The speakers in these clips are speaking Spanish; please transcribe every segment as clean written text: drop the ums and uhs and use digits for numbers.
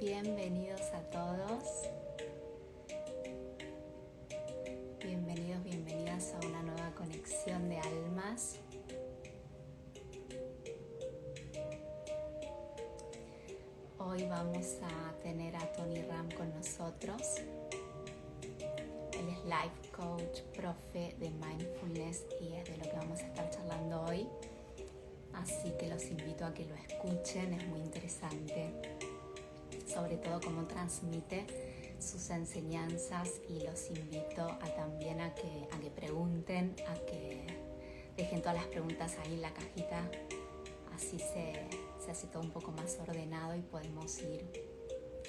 Bienvenidos a todos, bienvenidos, bienvenidas a una nueva conexión de almas. Hoy vamos a tener a Tony Ram con nosotros. Él es Life Coach, profe de Mindfulness y es de lo que vamos a estar charlando hoy. Así que los invito a que lo escuchen, es muy interesante. Sobre todo cómo transmite sus enseñanzas y los invito también a que pregunten, a que dejen todas las preguntas ahí en la cajita, así se hace todo un poco más ordenado y podemos ir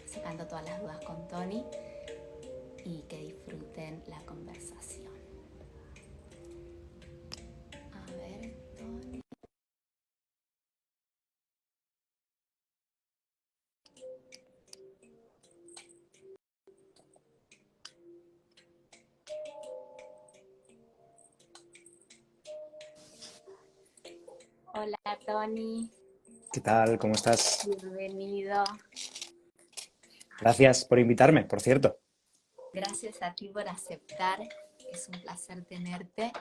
sacando todas las dudas con Tony y que disfruten la conversación. A ver, Tony. Hola Tony, ¿Qué tal? ¿Cómo estás? bienvenido. Gracias por invitarme, por cierto. Gracias a ti por aceptar, es un placer tenerte.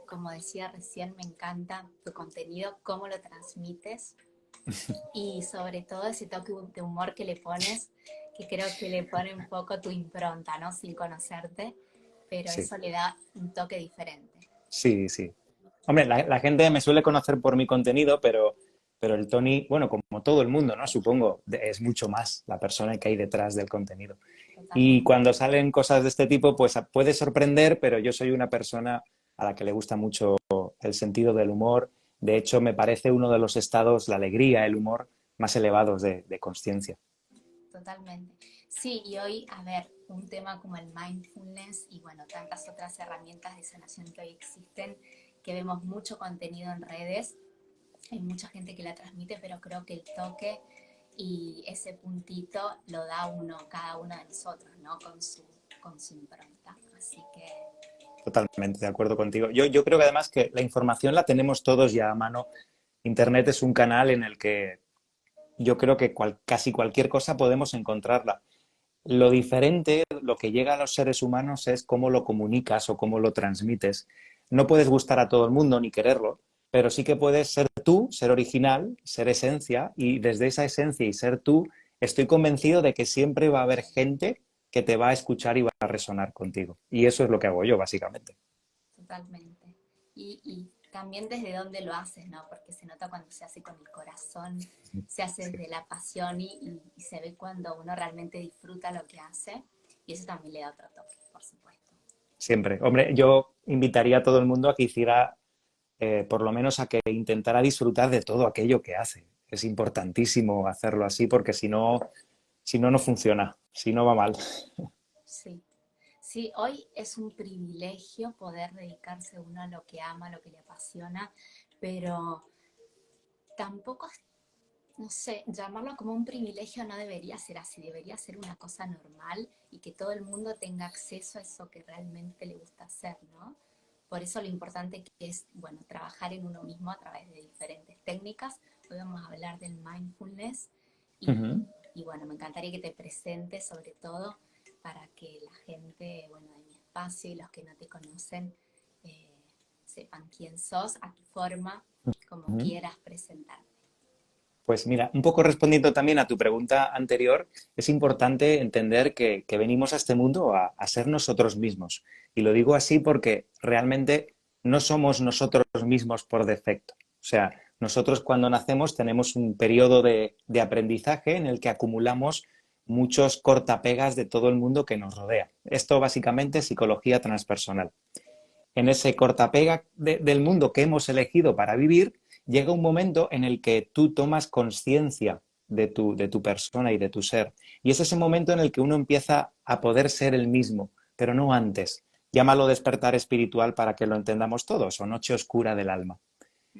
Como decía recién, me encanta tu contenido, cómo lo transmites y sobre todo ese toque de humor que le pones, que creo que le pone un poco tu impronta, ¿no? Sin conocerte, pero Sí, eso le da un toque diferente. sí. Hombre, la gente me suele conocer por mi contenido, pero el Tony, bueno, como todo el mundo, ¿no? Supongo, es mucho más la persona que hay detrás del contenido. Y Totalmente. cuando salen cosas de este tipo, pues puede sorprender, pero yo soy una persona a la que le gusta mucho el sentido del humor. De hecho, me parece uno de los estados, la alegría, el humor, más elevados de consciencia. Totalmente. Sí, y hoy, a ver, un tema como el mindfulness y bueno, tantas otras herramientas de sanación que hoy existen, que vemos mucho contenido en redes, hay mucha gente que la transmite, pero creo que el toque y ese puntito lo da cada uno de nosotros, ¿no? Con su impronta. Así que Totalmente de acuerdo contigo. Yo creo que además que la información la tenemos todos ya a mano. Internet es un canal en el que yo creo que casi cualquier cosa podemos encontrarla. Lo diferente, lo que llega a los seres humanos es cómo lo comunicas o cómo lo transmites. No puedes gustar a todo el mundo ni quererlo, pero sí que puedes ser tú, ser original, ser esencia, y desde esa esencia y ser tú, estoy convencido de que siempre va a haber gente que te va a escuchar y va a resonar contigo. Y eso es lo que hago yo, básicamente. totalmente. Y también desde dónde lo haces, ¿no? Porque se nota cuando se hace con el corazón, se hace Sí. desde la pasión y se ve cuando uno realmente disfruta lo que hace. Y eso también le da otro toque, por supuesto. Siempre. Hombre, yo invitaría a todo el mundo a que hiciera, por lo menos a que intentara disfrutar de todo aquello que hace. Es importantísimo hacerlo así porque si no, no funciona, si no va mal. Sí. Sí, hoy es un privilegio poder dedicarse uno a lo que ama, a lo que le apasiona, pero tampoco, no sé, llamarlo como un privilegio no debería ser así, debería ser una cosa normal y que todo el mundo tenga acceso a eso que realmente le gusta hacer, ¿no? Por eso lo importante que es, bueno, trabajar en uno mismo a través de diferentes técnicas. Hoy vamos a hablar del mindfulness y, Ujú. y bueno, me encantaría que te presentes sobre todo para que la gente, bueno, de mi espacio y los que no te conocen eh, sepan quién sos, a tu forma, como Ujú. quieras presentarte. Pues mira, un poco respondiendo también a tu pregunta anterior, es importante entender que venimos a este mundo a ser nosotros mismos. Y lo digo así porque realmente no somos nosotros mismos por defecto. O sea, nosotros cuando nacemos tenemos un periodo de aprendizaje en el que acumulamos muchos cortapegas de todo el mundo que nos rodea. Esto básicamente es psicología transpersonal. En ese cortapega del mundo que hemos elegido para vivir, llega un momento en el que tú tomas conciencia de tu persona y de tu ser. Y es ese momento en el que uno empieza a poder ser el mismo, pero no antes. Llámalo despertar espiritual para que lo entendamos todos, o noche oscura del alma.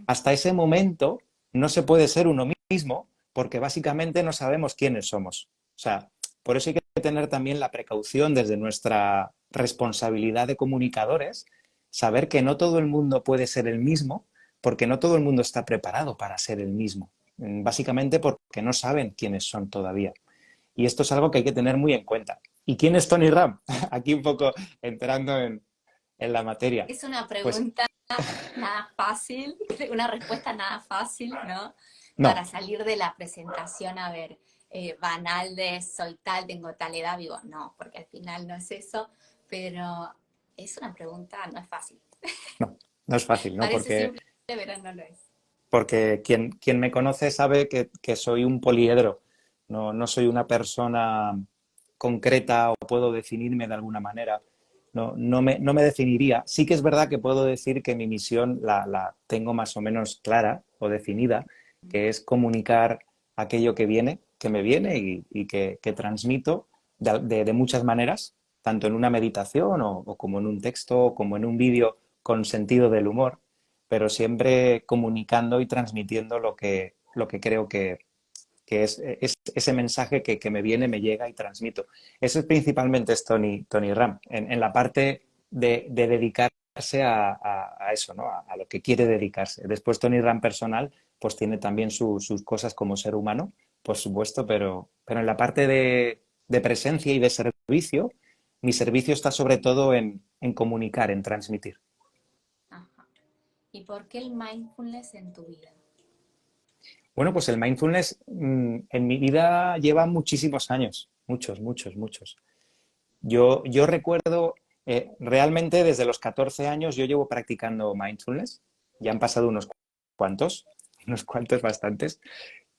Hasta ese momento no se puede ser uno mismo porque básicamente no sabemos quiénes somos. O sea, por eso hay que tener también la precaución desde nuestra responsabilidad de comunicadores, saber que no todo el mundo puede ser el mismo porque no todo el mundo está preparado para ser el mismo. Básicamente porque no saben quiénes son todavía. Y esto es algo que hay que tener muy en cuenta. ¿Y quién es Tony Ram? Aquí un poco entrando en la materia. Es una Pues pregunta nada fácil, una respuesta nada fácil, ¿no? Para no, salir de la presentación, a ver, banal de soy tal, tengo tal edad, digo, no, porque al final no es eso, pero es una pregunta, no es fácil. no es fácil, ¿no? Parece simple, pero no lo es. Porque quien me conoce sabe que soy un poliedro, no soy una persona concreta o puedo definirme de alguna manera. No me definiría. Sí que es verdad que puedo decir que mi misión la tengo más o menos clara o definida, que es comunicar aquello que viene, que me viene y que transmito de muchas maneras, tanto en una meditación o como en un texto o como en un vídeo con sentido del humor, pero siempre comunicando y transmitiendo lo que creo que es ese mensaje que me viene, me llega y transmito. Eso es principalmente es Tony Ram, en la parte de dedicarse a eso, ¿no? A lo que quiere dedicarse. Después Tony Ram personal, pues tiene también sus cosas como ser humano, por supuesto, pero en la parte de presencia y de servicio, mi servicio está sobre todo en comunicar, en transmitir. Ajá. ¿Y por qué el mindfulness en tu vida? Bueno, pues el mindfulness en mi vida lleva muchísimos años, muchos, muchos, muchos. Yo recuerdo realmente desde los 14 años yo llevo practicando mindfulness, ya han pasado cuantos, unos cuantos bastantes,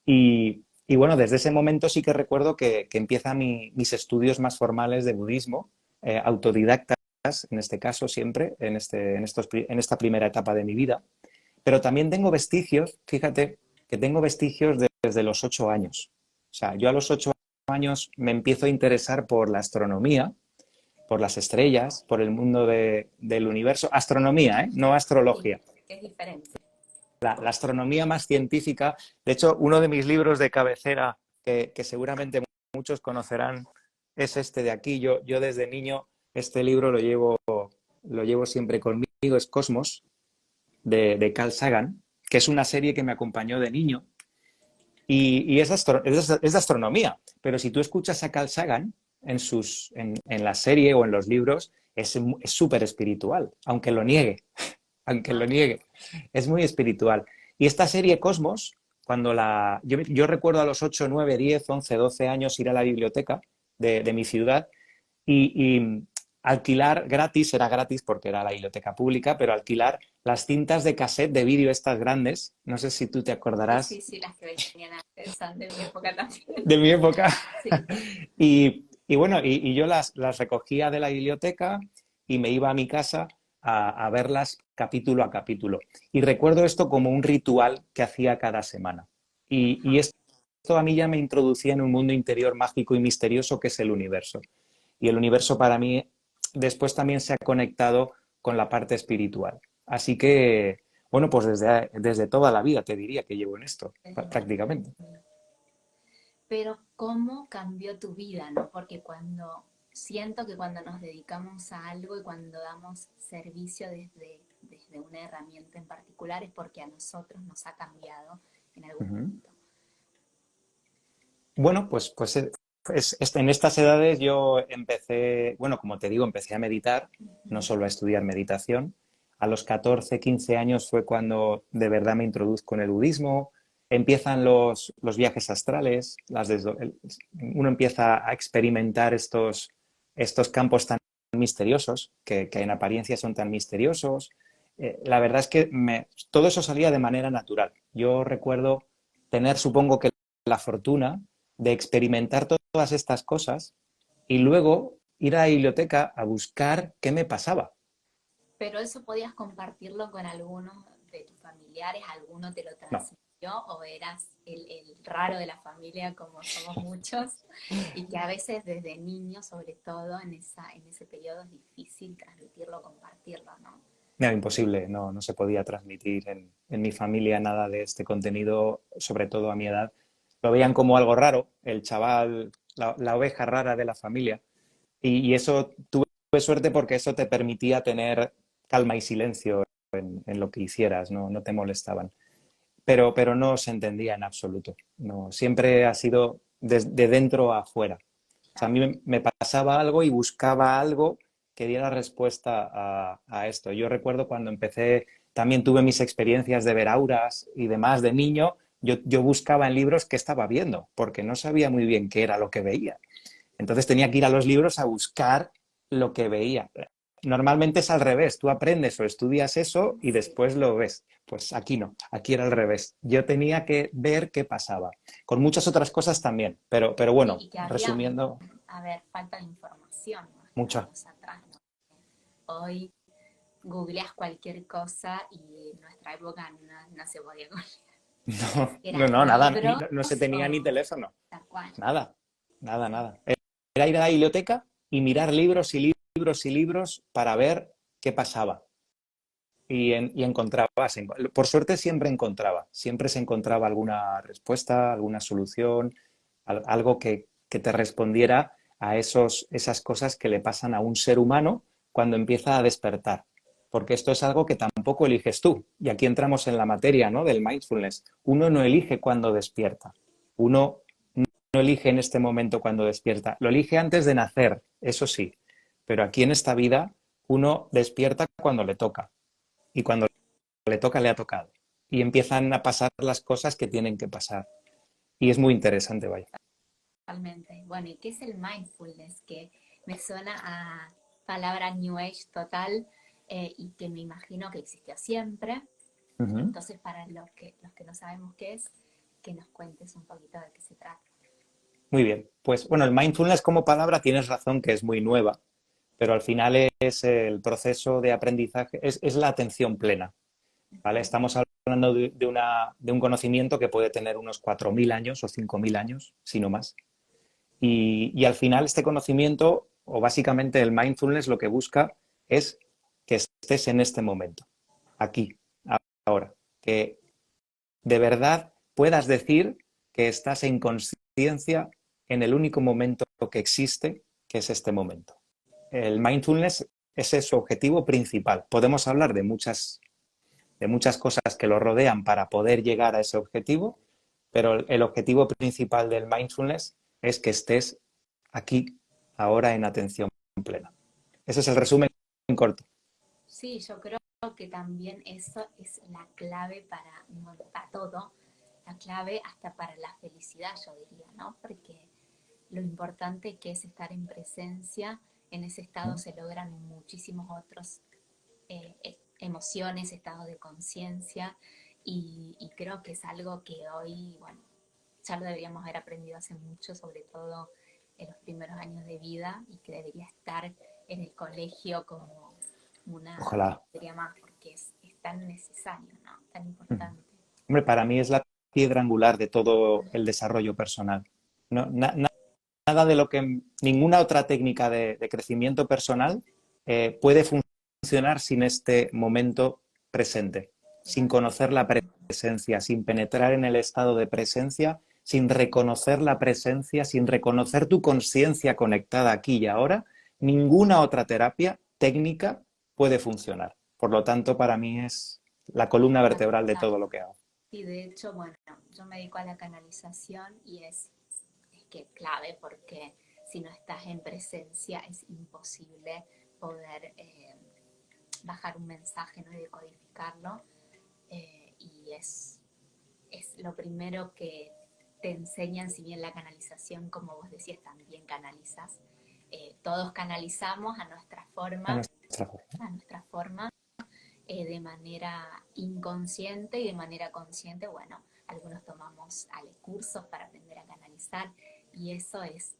y bueno, desde ese momento sí que recuerdo que empiezan mis estudios más formales de budismo, autodidactas en este caso siempre, en esta primera etapa de mi vida. Pero también tengo vestigios, fíjate, que tengo vestigios desde los 8 años. O sea, yo a los 8 años me empiezo a interesar por la astronomía, por las estrellas, por el mundo del universo. Astronomía, ¿eh? No Sí, astrología. es diferente. La astronomía más científica. De hecho, uno de mis libros de cabecera, que seguramente muchos conocerán, es este de aquí. Yo desde niño este libro lo llevo siempre conmigo, es Cosmos, de Carl Sagan, que es una serie que me acompañó de niño y es de astronomía. Pero si tú escuchas a Carl Sagan en la serie o en los libros, es súper espiritual, aunque lo niegue, aunque lo Ah, niegue. Es muy espiritual. Y esta serie Cosmos, yo recuerdo a los 8 9 10 11 12 años ir a la biblioteca de mi ciudad y alquilar gratis, era gratis porque era la biblioteca pública, pero alquilar las cintas de cassette de vídeo estas grandes, no sé si tú te sí, sí, acordarás sí, las que venían antes son de mi época también. de mi época. Sí. Y bueno, y yo las recogía de la biblioteca y me iba a mi casa a verlas capítulo a capítulo. Y recuerdo esto como un ritual que hacía cada semana. Y Ajá. esto a mí ya me introducía en un mundo interior mágico y misterioso que es el universo. Y el universo para mí después también se ha conectado con la parte espiritual. Así que, bueno, pues desde toda la vida te diría que llevo en esto, prácticamente. Pero ¿cómo cambió tu vida, no? Porque cuando siento que cuando nos dedicamos a algo y cuando damos servicio desde una herramienta en particular es porque a nosotros nos ha cambiado en algún Ujú. punto. Bueno, en estas edades yo empecé, bueno, como te digo, empecé a meditar, no Ujú. solo a estudiar meditación. A los 14 15 años fue cuando de verdad me introduzco en el budismo. Empiezan los viajes astrales, uno empieza a experimentar estos campos tan misteriosos, que en apariencia son tan misteriosos. La verdad es que todo eso salía de manera natural. Yo recuerdo tener, supongo que la fortuna de experimentar todas estas cosas y luego ir a la biblioteca a buscar qué me pasaba. Pero eso podías compartirlo con algunos de tus familiares, alguno te lo No, transmitió o eras el raro de la familia como somos muchos y que a veces desde niño, sobre todo en ese periodo es difícil transmitirlo, compartirlo, ¿no? era imposible, no se podía transmitir en mi familia nada de este contenido, sobre todo a mi edad. Lo veían como algo raro, el chaval, la oveja rara de la familia. Y eso tuve suerte porque eso te permitía tener calma y silencio en lo que hicieras, no, no te molestaban. Pero no se entendía en absoluto. No, siempre ha sido de dentro a afuera. O sea, a mí me pasaba algo y buscaba algo que diera respuesta a esto. Yo recuerdo cuando empecé, también tuve mis experiencias de ver auras y demás de niño, yo buscaba en libros qué estaba viendo, porque no sabía muy bien qué era lo que veía. Entonces tenía que ir a los libros a buscar lo que veía. Normalmente es al revés, tú aprendes o estudias eso y Sí. después lo ves. Pues aquí no, aquí era al revés. Yo tenía que ver qué pasaba, con muchas otras cosas también, pero Sí, bueno, y que había, resumiendo, a ver, falta de información, ¿no? mucha. Años atrás, ¿no? Hoy googleas cualquier cosa y en nuestra época no se podía googlear. No, Eran no, nada, libros no se tenía ni o teléfono, tal cual. nada, nada, Sí, nada. Era ir a la biblioteca y mirar libros y libros y libros para ver qué pasaba. Y encontrabas, por suerte siempre se encontraba alguna respuesta, alguna solución, algo que te respondiera a esas cosas que le pasan a un ser humano cuando empieza a despertar. Porque esto es algo que tampoco eliges tú. Y aquí entramos en la materia, ¿no?, del mindfulness. Uno no elige cuando despierta. Uno no elige en este momento cuando despierta. Lo elige antes de nacer, eso sí. Pero aquí en esta vida uno despierta cuando le toca. Y cuando le toca, le ha tocado. Y empiezan a pasar las cosas que tienen que pasar. Y es muy interesante, vaya. totalmente. Bueno, ¿y qué es el mindfulness? Que me suena a palabra New Age total, y que me imagino que existió siempre. Uh -huh. Entonces, para los que no sabemos qué es, que nos cuentes un poquito de qué se trata. Muy bien. Pues bueno, el mindfulness como palabra tienes razón que es muy nueva, pero al final es el proceso de aprendizaje, es la atención plena. ¿Vale? Estamos hablando de un conocimiento que puede tener unos 4.000 años o 5.000 años, si no más. Y al final este conocimiento, o básicamente el mindfulness, lo que busca es que estés en este momento, aquí, ahora, que de verdad puedas decir que estás en conciencia en el único momento que existe, que es este momento. El mindfulness ese es su objetivo principal. Podemos hablar de muchas cosas que lo rodean para poder llegar a ese objetivo, pero el objetivo principal del mindfulness es que estés aquí, ahora, en atención plena. Ese es el resumen en corto. Sí, yo creo que también eso es la clave para, bueno, para todo, la clave hasta para la felicidad, yo diría, ¿no? Porque lo importante que es estar en presencia, en ese estado se logran muchísimos otros emociones, estados de conciencia, y creo que es algo que hoy, bueno, ya lo deberíamos haber aprendido hace mucho, sobre todo en los primeros años de vida, y que debería estar en el colegio como una Ojalá. materia más, porque es tan necesario, ¿no? Tan importante. Hombre, para mí es la piedra angular de todo el desarrollo personal. No, nada de lo que ninguna otra técnica de crecimiento personal puede funcionar sin este momento presente, sin conocer la presencia, sin penetrar en el estado de presencia, sin reconocer la presencia, sin reconocer tu conciencia conectada aquí y ahora, ninguna otra terapia técnica puede funcionar. Por lo tanto, para mí es la columna vertebral de todo lo que hago. Y de hecho, bueno, yo me dedico a la canalización y es que clave porque si no estás en presencia es imposible poder bajar un mensaje, ¿no? Y decodificarlo. Y es lo primero que te enseñan, si bien la canalización, como vos decías, también canalizas. Todos canalizamos A nuestra forma. a nuestra forma, de manera inconsciente y de manera consciente, bueno, algunos tomamos cursos para aprender a canalizar y eso es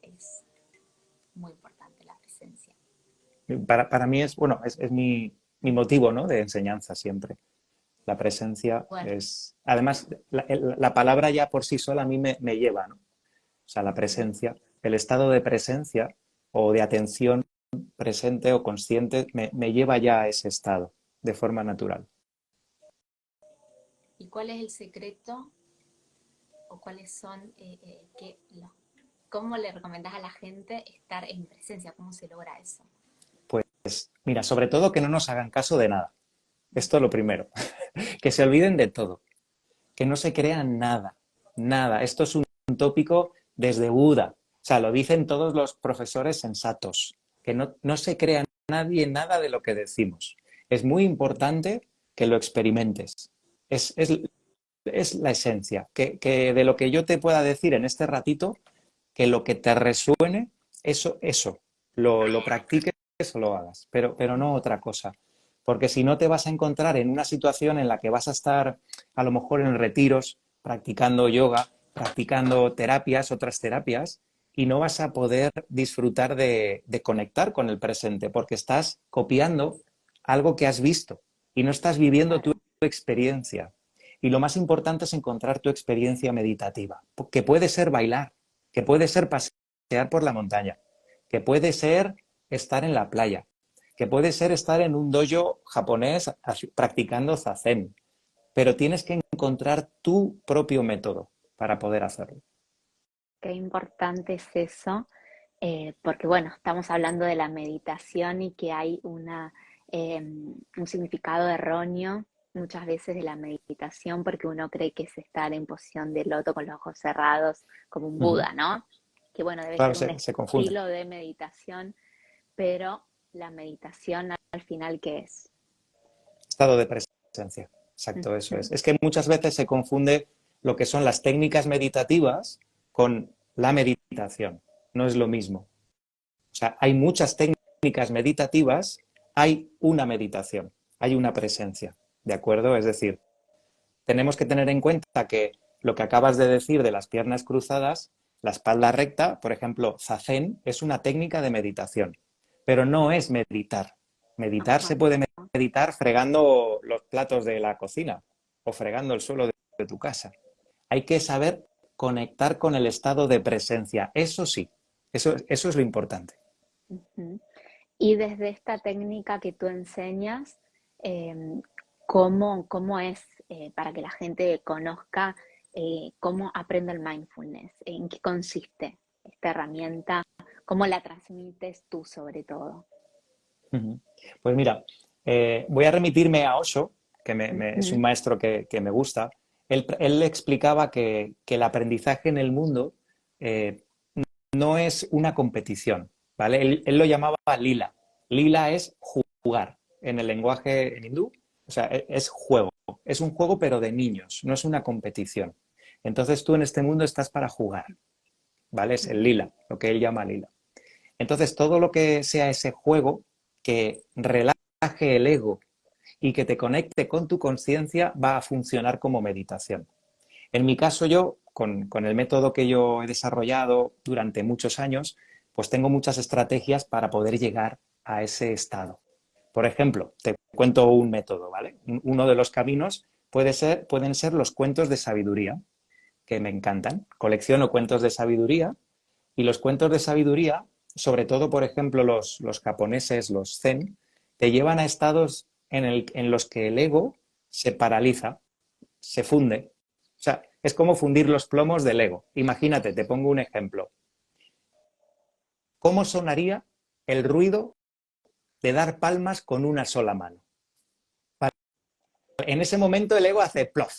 muy importante, la presencia. Para mí es, bueno, es mi motivo, ¿no?, de enseñanza siempre. La presencia Bueno, es... Además, la palabra ya por sí sola a mí me lleva, ¿no? O sea, la presencia, el estado de presencia o de atención presente o consciente me lleva ya a ese estado de forma natural. ¿y cuál es el secreto o cuáles son, cómo le recomendás a la gente estar en presencia? ¿Cómo se logra eso? Pues mira, sobre todo que no nos hagan caso de nada. Esto es lo primero. Que se olviden de todo. Que no se crean nada. Nada. Esto es un tópico desde Buda. O sea, lo dicen todos los profesores sensatos, que no se crea nadie nada de lo que decimos. Es muy importante que lo experimentes. Es la esencia. Que de lo que yo te pueda decir en este ratito, que lo que te resuene, eso lo practiques o lo hagas, pero no otra cosa. Porque si no te vas a encontrar en una situación en la que vas a estar a lo mejor en retiros, practicando yoga, practicando terapias, otras terapias, y no vas a poder disfrutar de conectar con el presente, porque estás copiando algo que has visto y no estás viviendo tu Claro. experiencia. Y lo más importante es encontrar tu experiencia meditativa, que puede ser bailar, que puede ser pasear por la montaña, que puede ser estar en la playa, que puede ser estar en un dojo japonés practicando zazen, pero tienes que encontrar tu propio método para poder hacerlo. Qué importante es eso, porque bueno, estamos hablando de la meditación y que hay un significado erróneo muchas veces de la meditación porque uno cree que es estar en posición de loto con los ojos cerrados como un Uh -huh. Buda, ¿no? Que bueno, debe Claro, ser un se confunde. estilo de meditación, pero la meditación al final, ¿qué es? Estado de presencia. Exacto, eso Ujú. es. Es que muchas veces se confunde lo que son las técnicas meditativas con la meditación. No es lo mismo. O sea, hay muchas técnicas meditativas, hay una meditación, hay una presencia, ¿de acuerdo? Es decir, tenemos que tener en cuenta que lo que acabas de decir de las piernas cruzadas, la espalda recta, por ejemplo, zazen, es una técnica de meditación, pero no es meditar. Meditar Ajá. se puede meditar fregando los platos de la cocina o fregando el suelo de tu casa. Hay que saber conectar con el estado de presencia. Eso sí, eso es lo importante. Ujú. Y desde esta técnica que tú enseñas, ¿cómo es para que la gente conozca cómo aprende el mindfulness? ¿En qué consiste esta herramienta? ¿Cómo la transmites tú sobre todo? Pues mira, voy a remitirme a Osho, que es un Ujú. maestro que me gusta. Él explicaba que el aprendizaje en el mundo eh, no es una competición, ¿vale? Él lo llamaba lila. Lila es jugar en el lenguaje en hindú, o sea, es juego. Es un juego pero de niños, no es una competición. Entonces tú en este mundo estás para jugar, ¿vale? Es el lila, lo que él llama lila. Entonces todo lo que sea ese juego que relaje el ego y que te conecte con tu conciencia va a funcionar como meditación. En mi caso, yo, con el método que yo he desarrollado durante muchos años, pues tengo muchas estrategias para poder llegar a ese estado. Por ejemplo, te cuento un método, ¿vale? Uno de los caminos pueden ser los cuentos de sabiduría, que me encantan. Colecciono cuentos de sabiduría y los cuentos de sabiduría, sobre todo, por ejemplo, los japoneses, los zen, te llevan a estados en los que el ego se paraliza, se funde. O sea, es como fundir los plomos del ego. Imagínate, te pongo un ejemplo. ¿Cómo sonaría el ruido de dar palmas con una sola mano? En ese momento el ego hace plof.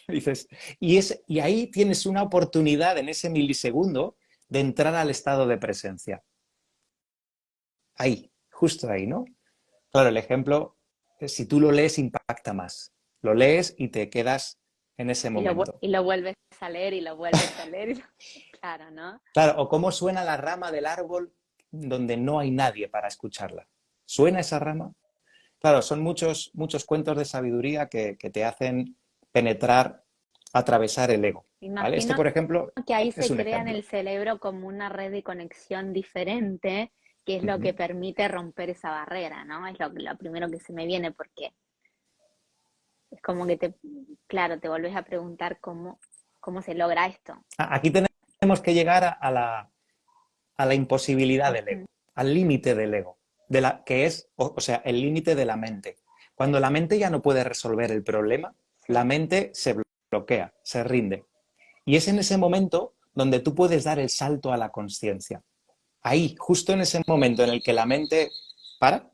Dices, y ahí tienes una oportunidad en ese milisegundo de entrar al estado de presencia. Ahí, justo ahí, ¿no? Claro, el ejemplo, si tú lo lees, impacta más. Lo lees y te quedas en ese momento. Y lo vuelves a leer y lo vuelves a leer. Claro, ¿no? Claro, o cómo suena la rama del árbol donde no hay nadie para escucharla. ¿Suena esa rama? Claro, son muchos cuentos de sabiduría que te hacen penetrar, atravesar el ego. ¿Vale? Este, Imagino por ejemplo, que ahí es se un crea en ejemplo. el cerebro como una red de conexión diferente, que es Uh lo que -huh. permite romper esa barrera, ¿no? Es lo primero que se me viene porque es como que claro, te volvés a preguntar cómo se logra esto. Aquí tenemos que llegar a la imposibilidad del Ujú. ego, al límite del ego, que es, o sea, el límite de la mente. Cuando la mente ya no puede resolver el problema, la Sí. mente se bloquea, se rinde. Y es en ese momento donde tú puedes dar el salto a la conciencia. Ahí, justo en ese momento en el que la mente para,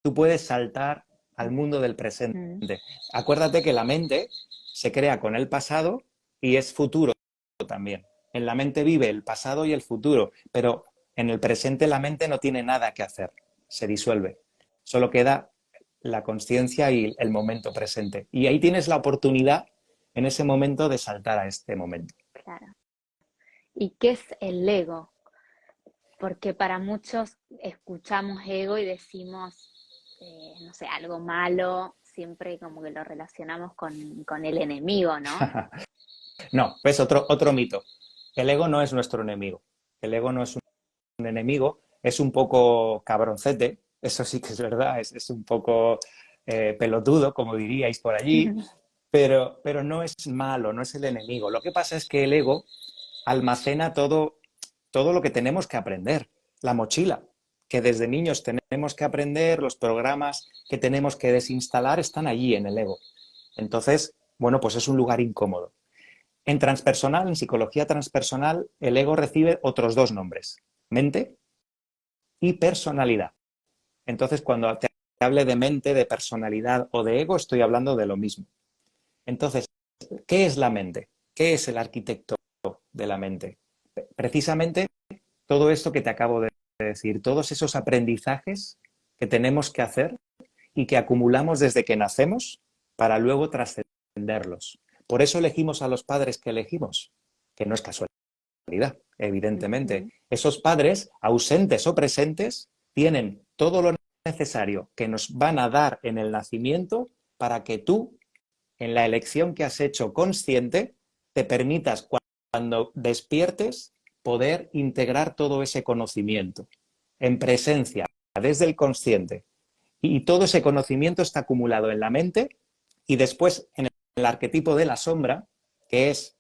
tú puedes saltar al mundo del presente. Ujú. Acuérdate que la mente se crea con el pasado y es futuro también. En la mente vive el pasado y el futuro, pero en el presente la mente no tiene nada que hacer, se disuelve. Solo queda la conciencia y el momento presente. Y ahí tienes la oportunidad en ese momento de saltar a este momento. Claro. ¿Y qué es el ego? Porque para muchos escuchamos ego y decimos, no sé, algo malo, siempre como que lo relacionamos con el enemigo, ¿no? No, es otro mito. El ego no es nuestro enemigo. El ego no es un enemigo, es un poco cabroncete, eso sí que es verdad, es un poco pelotudo, como diríais por allí, pero no es malo, no es el enemigo. Lo que pasa es que el ego almacena todo lo que tenemos que aprender, la mochila, que desde niños tenemos que aprender, los programas que tenemos que desinstalar están allí en el ego. Entonces, bueno, pues es un lugar incómodo. En transpersonal, en psicología transpersonal, el ego recibe otros dos nombres, mente y personalidad. Entonces, cuando te hable de mente, de personalidad o de ego, estoy hablando de lo mismo. Entonces, ¿qué es la mente? ¿Qué es el arquitecto de la mente? Precisamente todo esto que te acabo de decir, todos esos aprendizajes que tenemos que hacer y que acumulamos desde que nacemos para luego trascenderlos. Por eso elegimos a los padres que elegimos, que no es casualidad, evidentemente. Ujú. Esos padres, ausentes o presentes, tienen todo lo necesario que nos van a dar en el nacimiento para que tú, en la elección que has hecho consciente, te permitas cuando despiertes poder integrar todo ese conocimiento en presencia, desde el consciente. Y todo ese conocimiento está acumulado en la mente y después en el arquetipo de la sombra, que es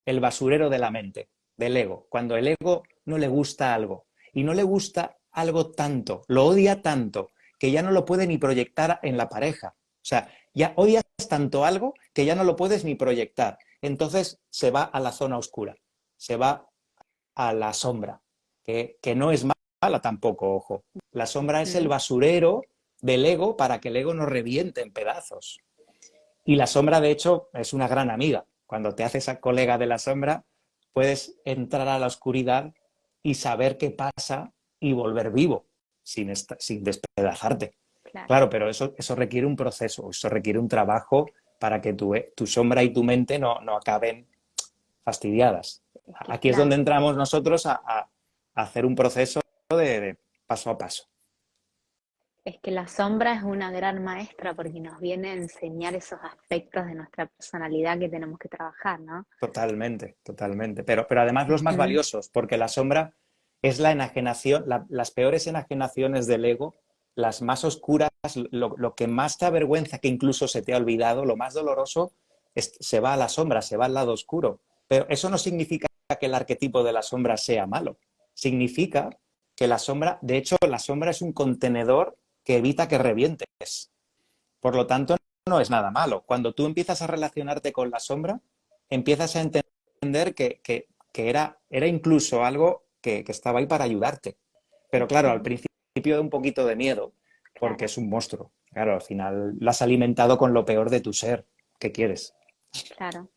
el basurero de la mente, del ego. Cuando el ego no le gusta algo y no le gusta algo tanto, lo odia tanto, que ya no lo puede ni proyectar en la pareja. O sea, ya odias tanto algo que ya no lo puedes ni proyectar. Entonces se va a la zona oscura, se va a la sombra, que no es mala tampoco, ojo. La sombra es el Ujú. basurero del ego para que el ego no reviente en pedazos. Y la sombra, de hecho, es una gran amiga. Cuando te haces a colega de la sombra, puedes entrar a la oscuridad y saber qué pasa y volver vivo, sin despedazarte. Claro, Claro, pero eso requiere un proceso, eso requiere un trabajo para que tu sombra y tu mente no acaben fastidiadas. es que Aquí es donde claro, entramos nosotros a hacer un proceso de paso a paso. es que la sombra es una gran maestra porque nos viene a enseñar esos aspectos de nuestra personalidad que tenemos que trabajar, ¿no? Totalmente, totalmente. Pero además los más Ujú. valiosos, porque la sombra es la enajenación, las peores enajenaciones del ego, las más oscuras, lo que más te avergüenza, que incluso se te ha olvidado, lo más doloroso, se va a la sombra, se va al lado oscuro. Pero eso no significa que el arquetipo de la sombra sea malo. Significa que la sombra, de hecho, la sombra es un contenedor que evita que revientes. Por lo tanto, no es nada malo. Cuando tú empiezas a relacionarte con la sombra, empiezas a entender que era incluso algo que estaba ahí para ayudarte. Pero claro, al Ujú. principio da un poquito de miedo, porque Claro, es un monstruo. Claro, al final lo has alimentado con lo peor de tu ser. ¿Qué quieres? claro.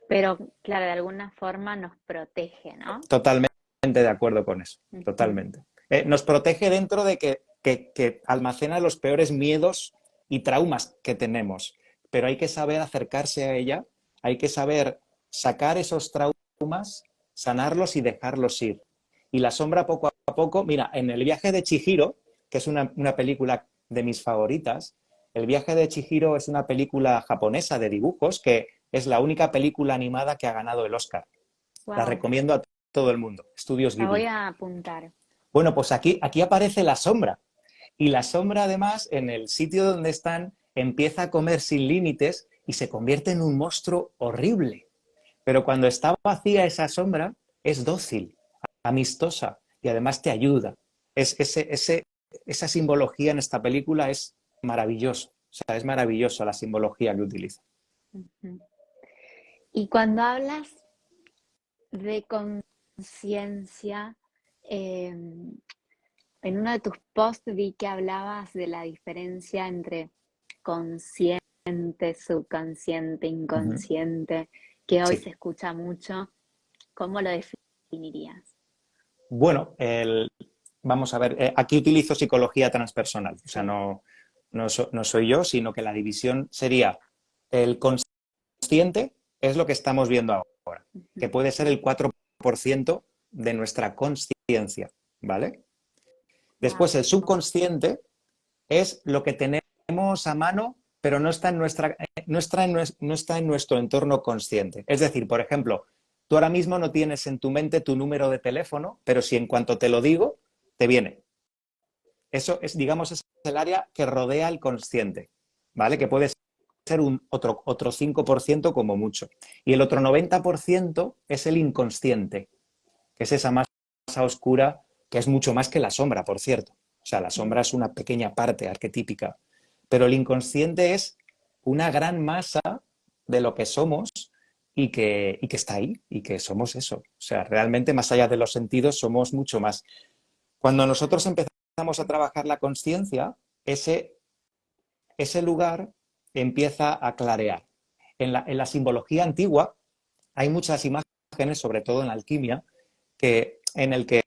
Pero claro, de alguna forma nos protege, ¿no? Totalmente de acuerdo con eso. Ujú. Totalmente. Nos protege dentro de que almacena los peores miedos y traumas que tenemos. Pero hay que saber acercarse a ella, hay que saber sacar esos traumas, sanarlos y dejarlos ir. Y la sombra poco a poco, mira, en el viaje de Chihiro, que es una película de mis favoritas, el viaje de Chihiro es una película japonesa de dibujos que es la única película animada que ha ganado el Oscar. La Wow, recomiendo a todo el mundo. Estudios la voy Ghibli. a apuntar. Bueno, pues aquí aparece la sombra. Y la sombra, además, en el sitio donde están, empieza a comer sin límites y se convierte en un monstruo horrible. Pero cuando está vacía esa sombra, es dócil, amistosa y además te ayuda. Esa simbología en esta película es maravilloso. O sea, es maravillosa la simbología que utiliza. Ujú. Y cuando hablas de conciencia, en uno de tus posts vi que hablabas de la diferencia entre consciente, subconsciente, Uh -huh. inconsciente, que hoy Sí. se escucha mucho ¿Cómo lo definirías? Bueno, vamos a ver, aquí utilizo psicología transpersonal, o sea, Sí. no soy yo, sino que la división sería el consciente, es lo que estamos viendo ahora, que Ujú. puede ser el 4% de nuestra consciencia, ¿vale? Wow. Después, el subconsciente es lo que tenemos a mano, pero no está en nuestro entorno consciente. Es decir, por ejemplo, tú ahora mismo no tienes en tu mente tu número de teléfono, pero si en cuanto te lo digo, te viene. Eso es, digamos, es el área que rodea el consciente, ¿vale? Que puede ser otro 5% como mucho. Y el otro 90% es el inconsciente, que es esa masa oscura que es mucho más que la sombra, por cierto. O sea, la Mm. sombra es una pequeña parte arquetípica, pero el inconsciente es una gran masa de lo que somos y que está ahí y que somos eso. O sea, realmente más allá de los sentidos somos mucho más. Cuando nosotros Totalmente. empezamos a trabajar la conciencia, ese lugar empieza a clarear. En la simbología antigua hay muchas imágenes, sobre todo en la alquimia, en el que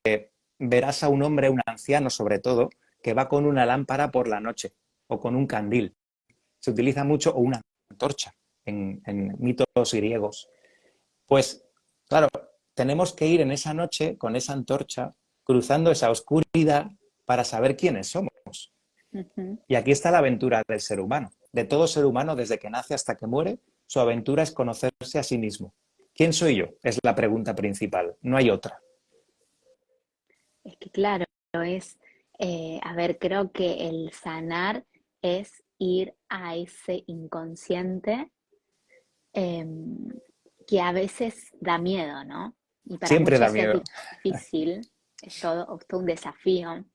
verás a un hombre, un anciano sobre todo, que va con una lámpara por la noche o con un candil. Se utiliza mucho, o una antorcha en mitos griegos. Pues, claro, tenemos que ir en esa noche con esa antorcha, cruzando esa oscuridad para saber quiénes somos. Ujú. Y aquí está la aventura del ser humano. De todo ser humano, desde que nace hasta que muere, su aventura es conocerse a sí mismo. ¿Quién soy yo? Es la pregunta principal. No hay otra. Es que claro, es, a ver, creo que el sanar es ir a ese inconsciente em, que a veces da miedo, ¿no? Y para Siempre da muchos es miedo. difícil, es todo un desafío,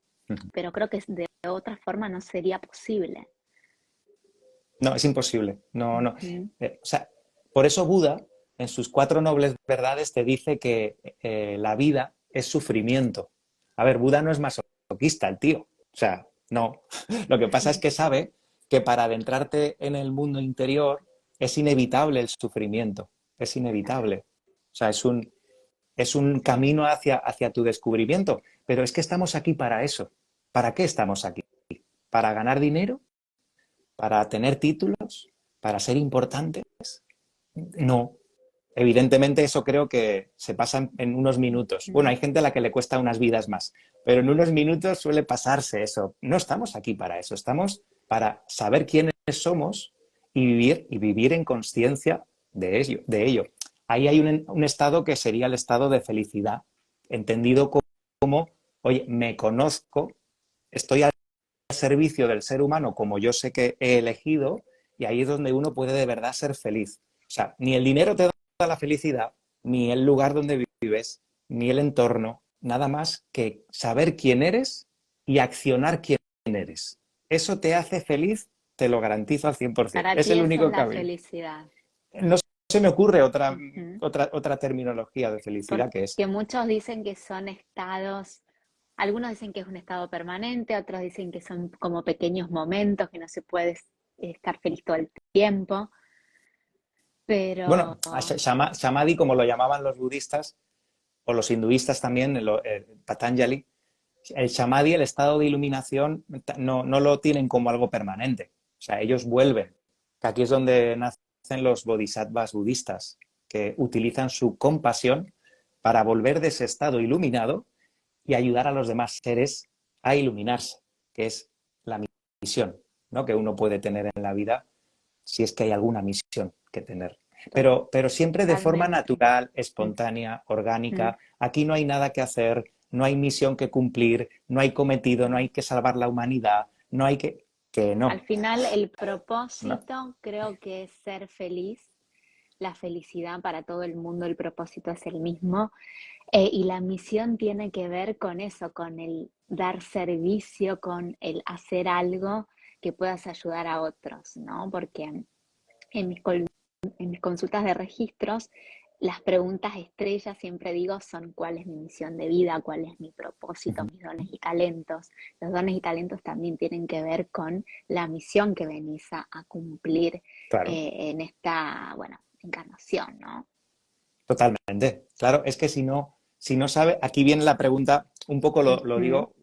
pero creo que de otra forma no sería posible. No, es imposible. No, no. Ujú. O sea, por eso Buda, en sus cuatro nobles verdades, te dice que la vida es sufrimiento. A ver, Buda no es masoquista, el tío. O sea, no. Lo que pasa es que sabe que para adentrarte en el mundo interior es inevitable el sufrimiento. Es Claro. inevitable. O sea, es un camino hacia tu descubrimiento. Pero es que estamos aquí para eso. ¿Para qué estamos aquí? ¿Para ganar dinero? ¿Para tener títulos? ¿Para ser importantes? No. Evidentemente eso creo que se pasa en unos minutos. Bueno, Ujú. hay gente a la que le cuesta unas vidas más, pero en unos minutos suele pasarse eso. No estamos aquí para eso, estamos para saber quiénes somos y vivir en conciencia de ello. Ahí hay un estado que sería el estado de felicidad, entendido como, oye, me conozco, estoy al servicio del ser humano como yo sé que he elegido, y ahí es donde uno puede de verdad ser feliz. O sea, ni el dinero te da la felicidad, ni el lugar donde vives, ni el entorno, nada más que saber quién eres y accionar quién eres. Eso te hace feliz, te lo garantizo al 100%. Para Es ti el eso es único la camino. felicidad. No se me ocurre otra, Ujú. otra, otra terminología de felicidad que es. Porque muchos dicen que son estados, algunos dicen que es un estado permanente, otros dicen que son como pequeños momentos, que no se puede estar feliz todo el tiempo, pero Bueno, Samadhi, como lo llamaban los budistas, o los hinduistas también, Patanjali, el samadhi, el estado de iluminación, no lo tienen como algo permanente. O sea, ellos vuelven. Que aquí es donde nacen los bodhisattvas budistas, que utilizan su compasión para volver de ese estado iluminado y ayudar a los demás seres a iluminarse, que es la misión, ¿no?, que uno puede tener en la vida, si es que hay alguna misión que tener. Pero siempre de forma totalmente. natural, Mm, espontánea, mm. orgánica. Aquí no hay nada que hacer, no hay misión que cumplir, no hay cometido, no hay que salvar la humanidad, no hay que Al no, final el no. propósito creo que es ser feliz, la felicidad para todo el mundo, el propósito es el mismo. Y la misión tiene que ver con eso, con el dar servicio, con el hacer algo que puedas ayudar a otros, ¿no? Porque en en mis consultas de registros, las preguntas estrellas, siempre digo, son cuál es mi misión de vida, cuál es mi propósito, mis dones y talentos. Los dones y talentos también tienen que ver con la misión que venís a cumplir Claro. en esta, bueno, encarnación, ¿no? Totalmente. Claro, es que si no sabe, aquí viene la pregunta, un poco lo Ujú. digo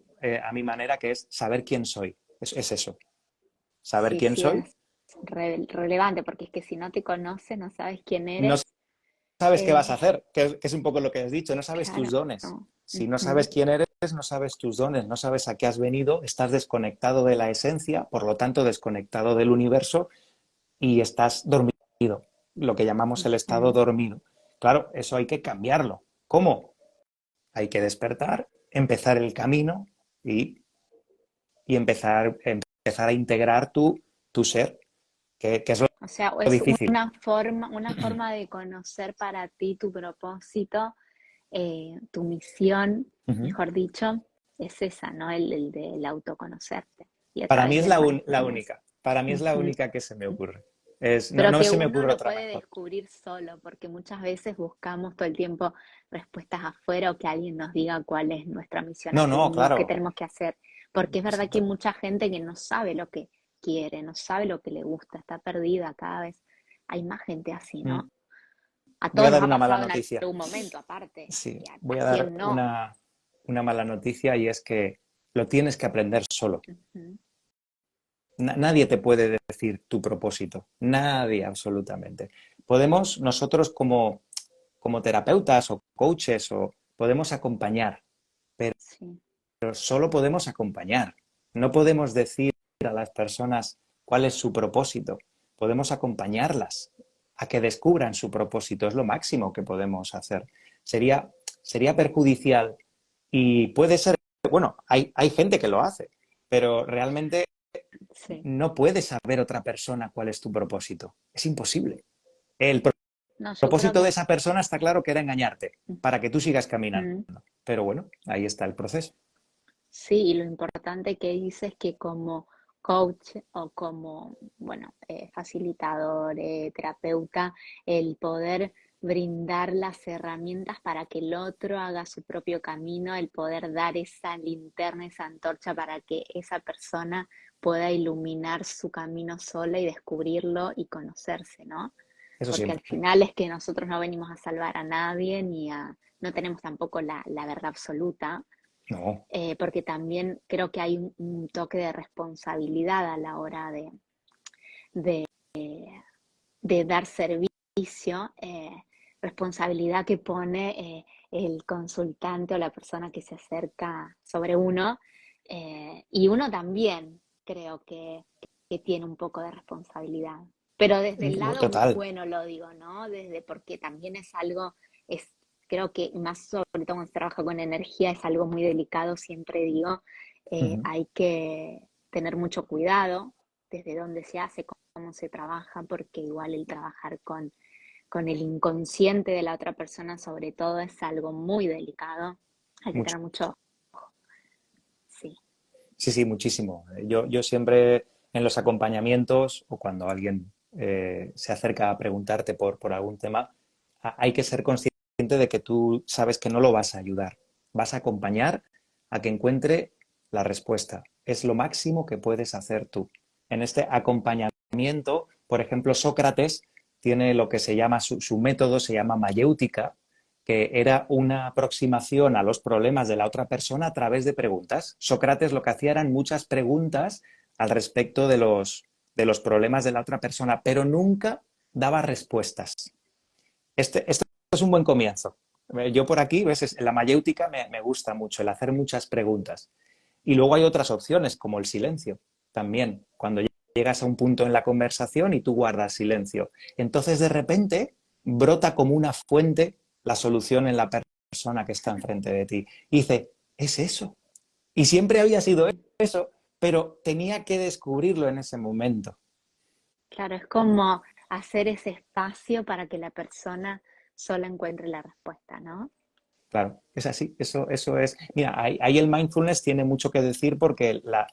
a mi manera, que es saber quién soy. Es eso, saber Sí, quién sí, soy. es relevante, porque es que si no te conoces, no sabes quién No eres. sabes qué vas a eh, hacer, que es un poco lo que has dicho, no sabes tus claro. dones. Si no Ujú. sabes quién eres, no sabes tus dones, no sabes a qué has venido, estás desconectado de la esencia, por lo tanto desconectado del universo y estás dormido, lo que llamamos el estado Ujú. dormido. Claro, eso hay que cambiarlo. ¿Cómo? Hay que despertar, empezar el camino y, empezar a integrar tu ser, que es lo O sea, es difícil. una forma de conocer para ti tu propósito, tu misión, Ujú. mejor dicho, es esa, ¿no? El del autoconocerte y a Para través mí es del la mindfulness. única. Para mí es la Ujú. única que se me ocurre. No, Pero no que se me uno ocurre lo otra puede mejor. descubrir solo, porque muchas veces buscamos todo el tiempo respuestas afuera o que alguien nos diga cuál es nuestra misión, a No, qué no, venimos, qué claro. tenemos que hacer. Porque es verdad que hay Exacto. mucha gente que no sabe lo que quiere, no sabe lo que le gusta, está perdida cada vez. Hay más gente así, ¿no? Mm. A Voy a todos nos dar ha una mala pasado en noticia. algún momento, aparte, Sí, que voy a a dar quién no. una mala noticia y es que lo tienes que aprender solo. Ujú. Nadie te puede decir tu propósito. Nadie, absolutamente. Podemos nosotros como terapeutas o coaches o podemos acompañar, Sí. pero solo podemos acompañar. No podemos decir a las personas cuál es su propósito. Podemos acompañarlas a que descubran su propósito. Es lo máximo que podemos hacer. Sería perjudicial y puede ser, bueno, hay gente que lo hace, pero realmente Sí. no puede saber otra persona cuál es tu propósito. Es imposible. El No, yo creo propósito de que esa persona está claro que era engañarte para que tú sigas caminando. ujú. Pero bueno, ahí está el proceso. Sí, y lo importante que dices es que como coach o como, bueno, facilitador, terapeuta, el poder brindar las herramientas para que el otro haga su propio camino, el poder dar esa linterna, esa antorcha para que esa persona pueda iluminar su camino sola y descubrirlo y conocerse, ¿no? Eso Porque siempre. al final es que nosotros no venimos a salvar a nadie no tenemos tampoco la verdad absoluta, No, porque también creo que hay un toque de responsabilidad a la hora de, de dar servicio, responsabilidad que pone el consultante o la persona que se acerca sobre uno, y uno también creo que tiene un poco de responsabilidad. Pero desde el lado total. bueno lo digo, ¿no? Desde porque también es algo, es, creo que más sobre todo cuando se trabaja con energía es algo muy delicado, siempre digo, Ujú. hay que tener mucho cuidado desde dónde se hace, cómo se trabaja, porque igual el trabajar con el inconsciente de la otra persona sobre todo es algo muy delicado, hay que Mucho. tener mucho, sí. Sí, sí, muchísimo. Yo siempre en los acompañamientos o cuando alguien se acerca a preguntarte por algún tema, hay que ser consciente de que tú sabes que no lo vas a ayudar. Vas a acompañar a que encuentre la respuesta. Es lo máximo que puedes hacer tú. En este acompañamiento, por ejemplo, Sócrates tiene lo que se llama, su método se llama mayéutica, que era una aproximación a los problemas de la otra persona a través de preguntas. Sócrates lo que hacía eran muchas preguntas al respecto de los problemas de la otra persona, pero nunca daba respuestas. Esto es un buen comienzo. Yo por aquí, ves, la mayéutica me gusta mucho, el hacer muchas preguntas. Y luego hay otras opciones, como el silencio, también, cuando llegas a un punto en la conversación y tú guardas silencio. Entonces, de repente, brota como una fuente la solución en la persona que está enfrente de ti. Y dice, es eso. Y siempre había sido Mm. eso, pero tenía que descubrirlo en ese momento. Claro, es como hacer ese espacio para que la persona sola encuentre la respuesta, ¿no? Claro, es así, eso es. Mira, ahí el mindfulness tiene mucho que decir porque la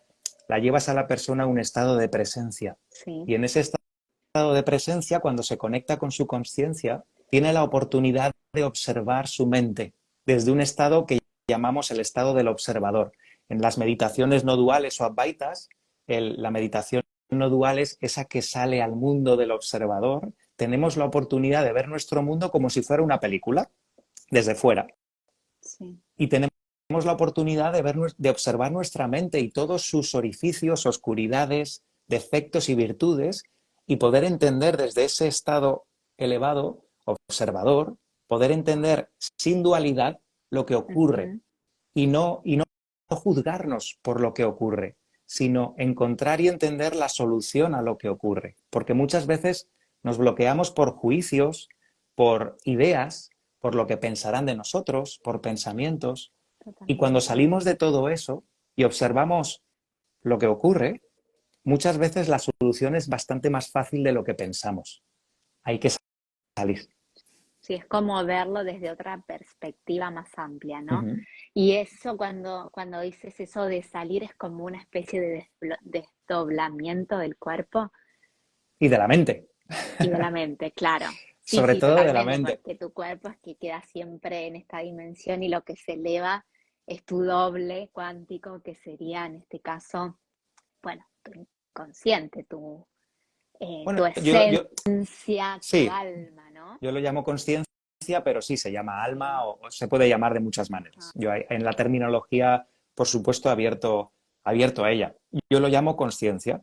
llevas a la persona a un estado de presencia. Sí. Y en ese estado de presencia, cuando se conecta con su conciencia, tiene la oportunidad de observar su mente desde un estado que llamamos el estado del observador. En las meditaciones no duales o advaitas, la meditación no dual es esa que sale al mundo del observador, tenemos la oportunidad de ver nuestro mundo como si fuera una película, desde fuera. Sí. Y tenemos la oportunidad de observar nuestra mente y todos sus orificios, oscuridades, defectos y virtudes, y poder entender desde ese estado elevado, observador, poder entender sin dualidad lo que ocurre Ujú. y no juzgarnos por lo que ocurre, sino encontrar y entender la solución a lo que ocurre. Porque muchas veces nos bloqueamos por juicios, por ideas, por lo que pensarán de nosotros, por pensamientos. Y cuando Totalmente. salimos de todo eso y observamos lo que ocurre, muchas veces la solución es bastante más fácil de lo que pensamos. Hay que salir. Sí, es como verlo desde otra perspectiva más amplia, Uh ¿no? -huh. Y eso cuando dices eso de salir es como una especie de desdoblamiento del cuerpo Y de la mente, y de la mente, claro. Sí, sobre sí, todo de la totalmente, mente. porque tu cuerpo es que queda siempre en esta dimensión y lo que se eleva es tu doble cuántico, que sería en este caso, bueno, tu inconsciente, tu Bueno, esencia, tu sí, alma, ¿no? yo lo llamo conciencia, pero sí, se llama alma o se puede llamar de muchas maneras. Ajá, Yo en la terminología, por supuesto, abierto a ella. Yo lo llamo conciencia.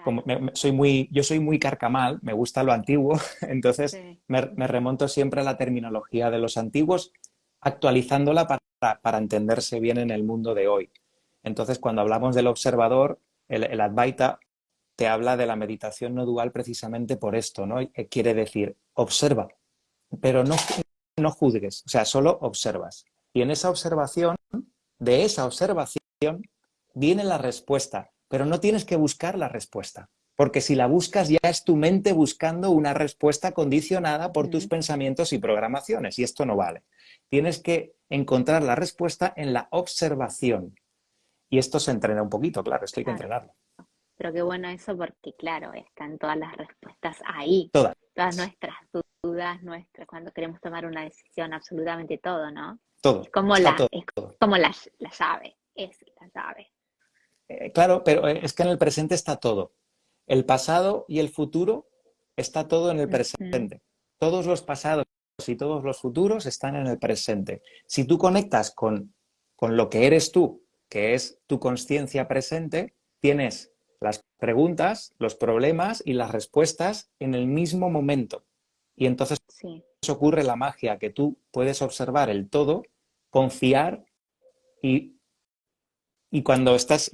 Como claro, yo soy muy carcamal, me gusta lo antiguo, entonces sí. me remonto siempre a la terminología de los antiguos, actualizándola para entenderse bien en el mundo de hoy. Entonces, cuando hablamos del observador, el Advaita te habla de la meditación no dual precisamente por esto, ¿no? Quiere decir, observa, pero no juzgues, o sea, solo observas. Y en esa observación, de esa observación, viene la respuesta, pero no tienes que buscar la respuesta, porque si la buscas ya es tu mente buscando una respuesta condicionada por tus Ujú. pensamientos y programaciones, y esto no vale. Tienes que encontrar la respuesta en la observación. Y esto se entrena un poquito, claro, esto hay que Claro, entrenarlo. pero qué bueno eso porque, claro, están todas las respuestas ahí, Todas. todas nuestras dudas, cuando queremos tomar una decisión, absolutamente todo, ¿no? Es Todo, como está la, todo. es como la llave, es la llave. Claro, pero es que en el presente está todo. El pasado y el futuro está todo en el Ujú. presente. Todos los pasados y todos los futuros están en el presente. Si tú conectas con lo que eres tú, que es tu conciencia presente, tienes las preguntas, los problemas y las respuestas en el mismo momento. Y entonces Sí, ocurre la magia, que tú puedes observar el todo, confiar y cuando estás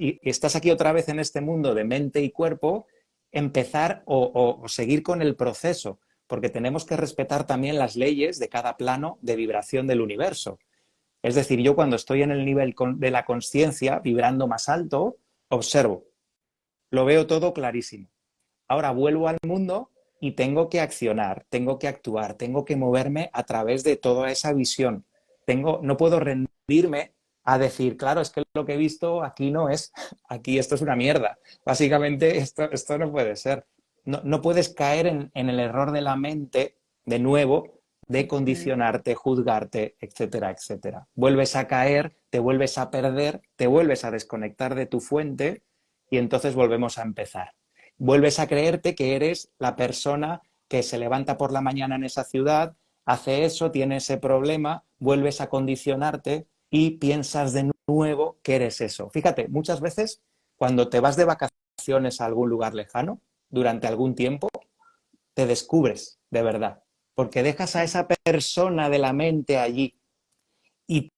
aquí otra vez en este mundo de mente y cuerpo, empezar o seguir con el proceso, porque tenemos que respetar también las leyes de cada plano de vibración del universo. Es decir, yo cuando estoy en el nivel de la conciencia, vibrando más alto, observo, lo veo todo clarísimo. Ahora vuelvo al mundo y tengo que accionar, tengo que actuar, tengo que moverme a través de toda esa visión. No puedo rendirme a decir, claro, es que lo que he visto aquí no es, aquí esto es una mierda. Básicamente esto no puede ser. No puedes caer en el error de la mente, de nuevo, de ujú, condicionarte, juzgarte, etcétera, etcétera. Vuelves a caer, te vuelves a perder, te vuelves a desconectar de tu fuente y entonces volvemos a empezar. Vuelves a creerte que eres la persona que se levanta por la mañana en esa ciudad, hace eso, tiene ese problema, vuelves a condicionarte y piensas de nuevo que eres eso. Fíjate, muchas veces cuando te vas de vacaciones a algún lugar lejano, durante algún tiempo, te descubres de verdad, porque dejas a sí, esa persona de la mente allí. Y,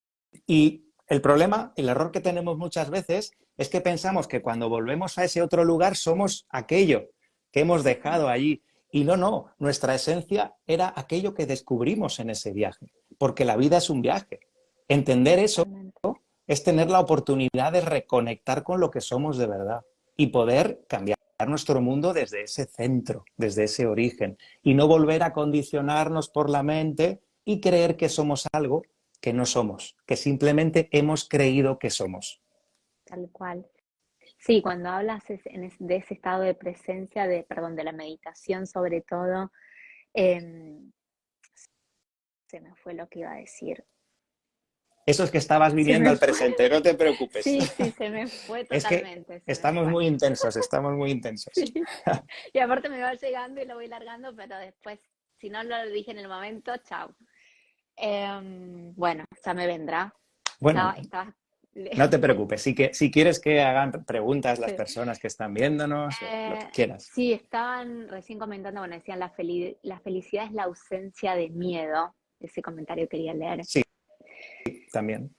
y el problema, el error que tenemos muchas veces es que pensamos que cuando volvemos a ese otro lugar somos aquello que hemos dejado allí. Y no, nuestra esencia era aquello que descubrimos en ese viaje, porque la vida es un viaje. Entender eso totalmente. es tener la oportunidad de reconectar con lo que somos de verdad y poder cambiar nuestro mundo desde ese centro, desde ese origen, y no volver a condicionarnos por la mente y creer que somos algo que no somos, que simplemente hemos creído que somos. Tal cual. Sí, cuando hablas de ese estado de presencia, perdón, de la meditación sobre todo, em, se me fue lo que iba a decir. Eso es que estabas Se viniendo me al fue. presente, no te preocupes. Sí, sí, se me fue Es que totalmente, se me estamos fue. muy intensos, estamos muy intensos. Sí. Y aparte me va llegando y lo voy largando, pero después, si no lo dije en el momento, chao. Bueno, ya me vendrá. Bueno, Estaba... no te preocupes. Si quieres que hagan preguntas las Sí. personas que están viéndonos, lo que quieras. Sí, estaban recién comentando, bueno, decían la felicidad es la ausencia de miedo. Ese comentario quería leer. Sí, también.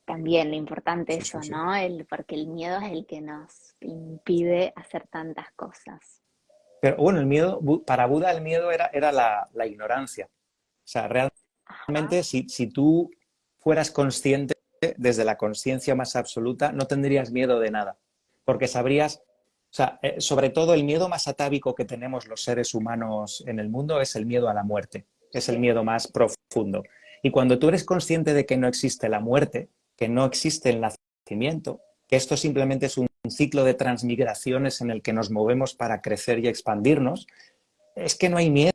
También lo importante Sí, sí, eso, sí. ¿no? Porque el miedo es el que nos impide hacer tantas cosas. Pero bueno, el miedo, para Buda el miedo era la ignorancia. O sea, Ajá. realmente si tú fueras consciente desde la conciencia más absoluta, no tendrías miedo de nada, porque sabrías, o sea, sobre todo el miedo más atávico que tenemos los seres humanos en el mundo es el miedo a la muerte, es el miedo más profundo. Y cuando tú eres consciente de que no existe la muerte, que no existe el nacimiento, que esto simplemente es un ciclo de transmigraciones en el que nos movemos para crecer y expandirnos, es que no hay miedo.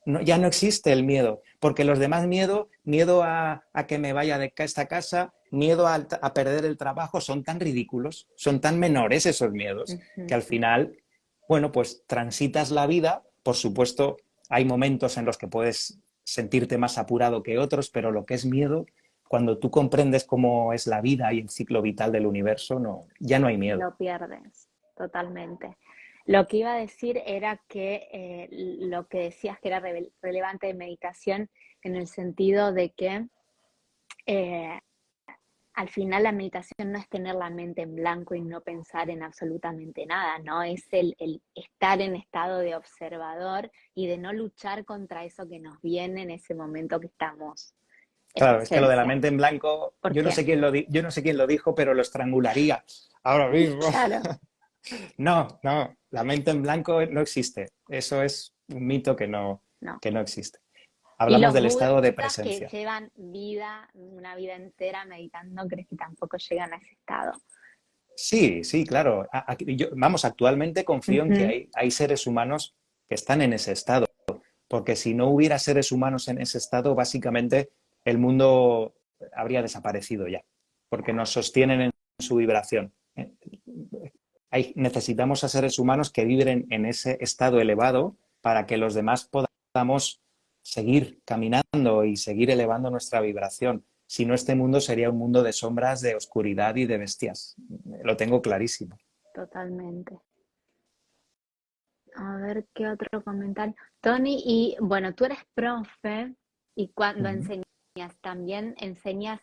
No, ya no existe el miedo, porque los demás miedo a que me vaya de esta casa, miedo a perder el trabajo, son tan ridículos, son tan menores esos miedos, que Ujú. al final, bueno, pues transitas la vida, por supuesto, hay momentos en los que puedes sentirte más apurado que otros, pero lo que es miedo, cuando tú comprendes cómo es la vida y el ciclo vital del universo, no, ya no hay miedo. Lo pierdes totalmente. Lo que iba a decir era que lo que decías que era relevante de meditación en el sentido de que eh, al final la meditación no es tener la mente en blanco y no pensar en absolutamente nada, ¿no? Es el estar en estado de observador y de no luchar contra eso que nos viene en ese momento que estamos en Claro, es que lo de la presencia. mente en blanco, ¿Por qué? yo no sé quién lo dijo, pero lo estrangularía ahora mismo. Claro, No, no, la mente en blanco no existe. Eso es un mito no. que no existe. Y Hablamos los del budas estado de que presencia. llevan vida, una vida entera meditando, ¿crees que tampoco llegan a ese estado? Sí, sí, claro. Vamos, actualmente confío en que Ujú. hay seres humanos que están en ese estado, porque si no hubiera seres humanos en ese estado, básicamente el mundo habría desaparecido ya, porque nos sostienen en su vibración. Necesitamos a seres humanos que vibren en ese estado elevado para que los demás podamos seguir caminando y seguir elevando nuestra vibración. Si no, este mundo sería un mundo de sombras, de oscuridad y de bestias. Lo tengo clarísimo. Totalmente. A ver qué otro comentario. Tony, y bueno, tú eres profe y cuando Ujú. enseñas, también enseñas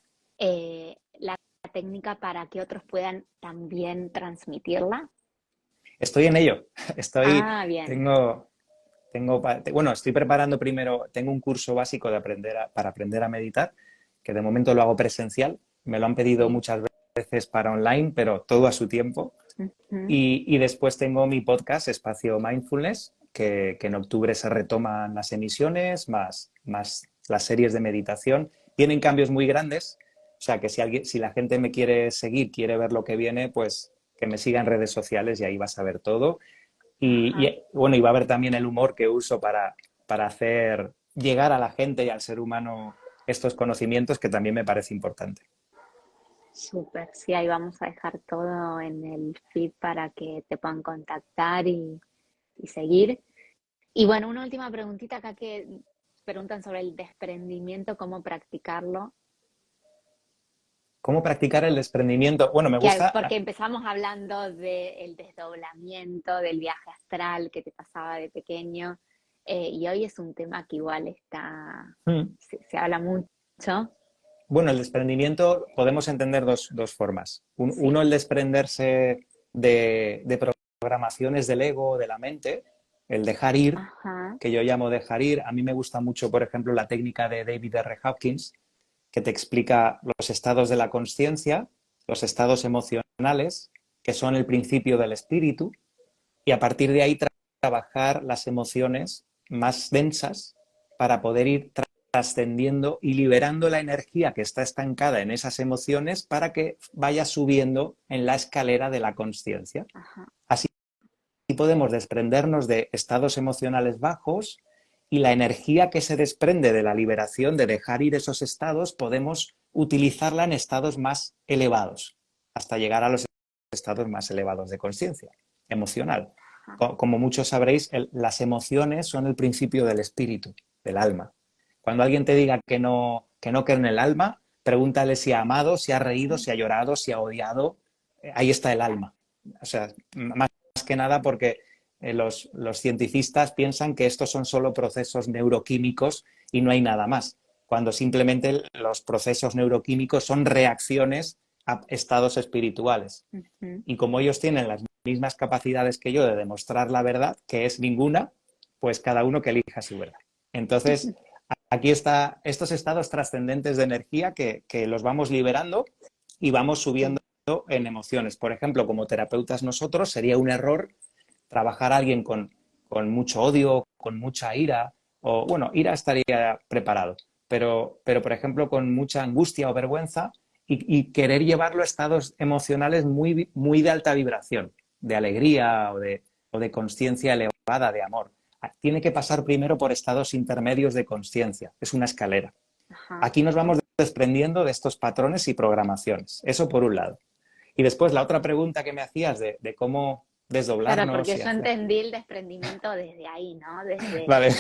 la técnica para que otros puedan también transmitirla. Estoy en ello. Estoy, Ah, bien. tengo, bueno, estoy preparando primero, tengo un curso básico para aprender a meditar, que de momento lo hago presencial. Me lo han pedido Sí. muchas veces para online, pero todo a su tiempo. Ujú. Y después tengo mi podcast, Espacio Mindfulness, que en octubre se retoman las emisiones, más las series de meditación. Tienen cambios muy grandes, o sea que si la gente me quiere seguir, quiere ver lo que viene, pues que me siga en redes sociales y ahí vas a ver todo. Ajá. Bueno, y va a haber también el humor que uso para hacer llegar a la gente y al ser humano estos conocimientos, que también me parece importante. Súper. Sí, ahí vamos a dejar todo en el feed para que te puedan contactar y seguir. Y bueno, una última preguntita acá que preguntan sobre el desprendimiento, cómo practicarlo. ¿Cómo practicar el desprendimiento? Bueno, me gusta. Porque empezamos hablando del desdoblamiento, del viaje astral que te pasaba de pequeño, y hoy es un tema que igual se habla mucho. Bueno, el desprendimiento podemos entender dos formas. Sí. Uno, el desprenderse de programaciones del ego, de la mente, el dejar ir, Ajá. que yo llamo dejar ir. A mí me gusta mucho, por ejemplo, la técnica de David R. Hopkins, que te explica los estados de la conciencia, los estados emocionales, que son el principio del espíritu, y a partir de ahí trabajar las emociones más densas para poder ir trascendiendo y liberando la energía que está estancada en esas emociones para que vaya subiendo en la escalera de la conciencia. Ajá. Así podemos desprendernos de estados emocionales bajos y la energía que se desprende de la liberación, de dejar ir esos estados, podemos utilizarla en estados más elevados, hasta llegar a los estados más elevados de conciencia emocional. Como muchos sabréis, las emociones son el principio del espíritu, del alma. Cuando alguien te diga que no cree en el alma, pregúntale si ha amado, si ha reído, si ha llorado, si ha odiado. Ahí está el alma. O sea, más que nada porque los cientificistas piensan que estos son solo procesos neuroquímicos y no hay nada más, cuando simplemente los procesos neuroquímicos son reacciones a estados espirituales. Y como ellos tienen las mismas capacidades que yo de demostrar la verdad, que es ninguna, pues cada uno que elija su verdad. Entonces, aquí está estos estados trascendentes de energía que los vamos liberando y vamos subiendo en emociones. Por ejemplo, como terapeutas nosotros, sería un error trabajar a alguien con mucho odio, con mucha ira, o bueno, ira estaría preparado, por ejemplo, con mucha angustia o vergüenza y querer llevarlo a estados emocionales muy, muy de alta vibración, de alegría o de conciencia elevada, de amor. Tiene que pasar primero por estados intermedios de conciencia, es una escalera. Aquí nos vamos desprendiendo de estos patrones y programaciones, eso por un lado. Y después la otra pregunta que me hacías de cómo Claro, desdoblarnos porque y yo hacer... entendí el desprendimiento desde ahí, ¿no? Desde... Vale.